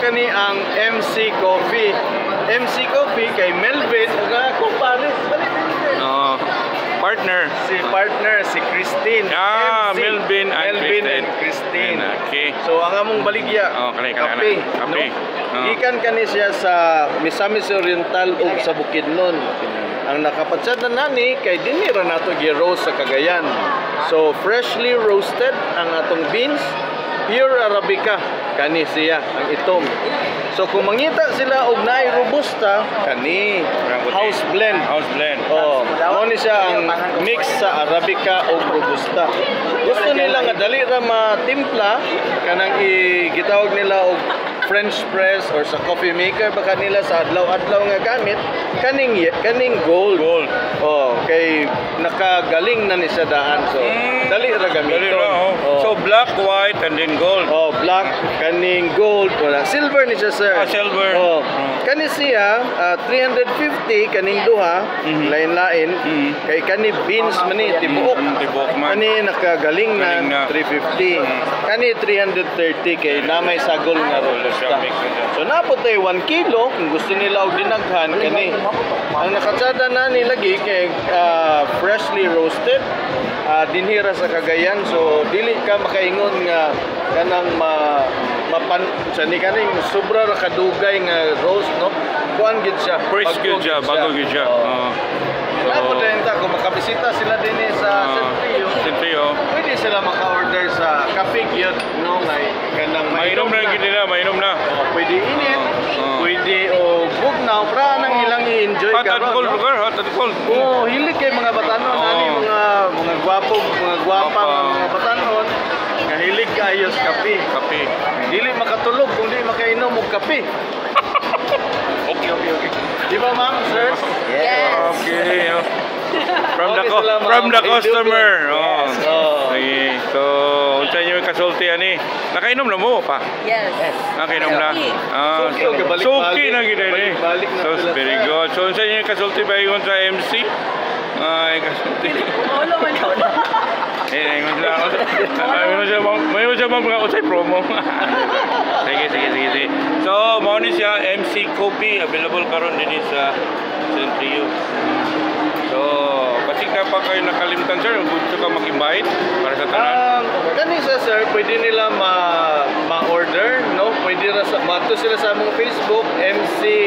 kani ang MC Coffee. MC Coffee kay Melvin nga kumpare. Partner. Si Christine. MC. Melvin and Christine. Okay. So ang among baligya. Kape. Kape. Gikan kani siya sa Misamis Oriental ug sa Bukidnon. Ang nakapatsad na nani kay dinhi ra nato gi-roast sa Cagayan. So freshly roasted ang atong beans, pure Arabica kani siya ang itom. So kung mangita sila og naay robusta kani house blend. Mao ni siya ang mix sa Arabica ug robusta. Gusto nila nga dali ra matimpla kanang gitawag nila og French press or sa coffee maker baka nila sa adlaw-adlaw nga gamit kaning gold. Kay nakagaling na ni sa daan. So dali ra gamiton. So black, white and then gold. Black kaning gold wala silver ni siya sir. Silver. Kani siya 350 kaning duha lain-lain kay kani beans man ni tibuok man. Kani nakagaling na 350. Kani 330 kay namay sagol nga robusta. So napot ay 1 kilo kung gusto nila og dinaghan kani. Ang nakatsada na ni lagi kay freshly roasted dinhira sa Cagayan. So dili ka makaingon nga kanang sa ni kaning sobra ra kadugay nga roast no. Kuan gid siya. Fresh gid siya, bago gid siya. Napot din ta kung makabisita sila dinhi sa Centrio. Pwede sila maka-order sa kape gyud no ngay kanang mainom na gid nila, mainom na. Pwede init, pwede o bugnaw para nang ilang i-enjoy karon. Hot and cold. Hilig kay mga batanon ani mga gwapang mga batanon nga hilig kayo sa kape. Dili makatulog kung di makainom og kape. Okay. Di ba ma'am, sir? Yes. Okay. From the customer. Okay. So, unsa inyo kasulti ani? Nakainom na mo pa? Yes. Nakainom na. Suki na gid ni. So very good. So unsa inyo kasulti ba ingon sa MC? Ay kasulti. Ulo man ko na. Ingon sa ako. May siya mga usay promo. Sige. So, mao ni siya MC Coffee available karon din sa Centrio. So, basig na pa kayo nakalimutan sir, gusto ka mag-invite para sa tanan? Kani sir, pwede nila ma-order, no? Pwede mato sila sa among Facebook, MC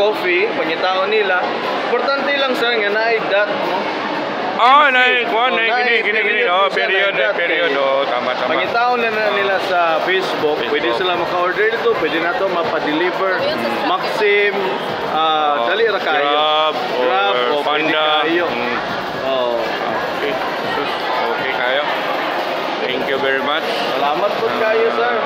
Coffee, pangitaon nila. Importante lang sir nga naay dot, no? Gini. Period. Tama. Pangitaon na nila sa Facebook, pwede sila maka-order dito, pwede na ito mapa-deliver. Maxim, dali ra kayo. Grab o Panda. Okay kayo. Thank you very much. Salamat po kayo, sir.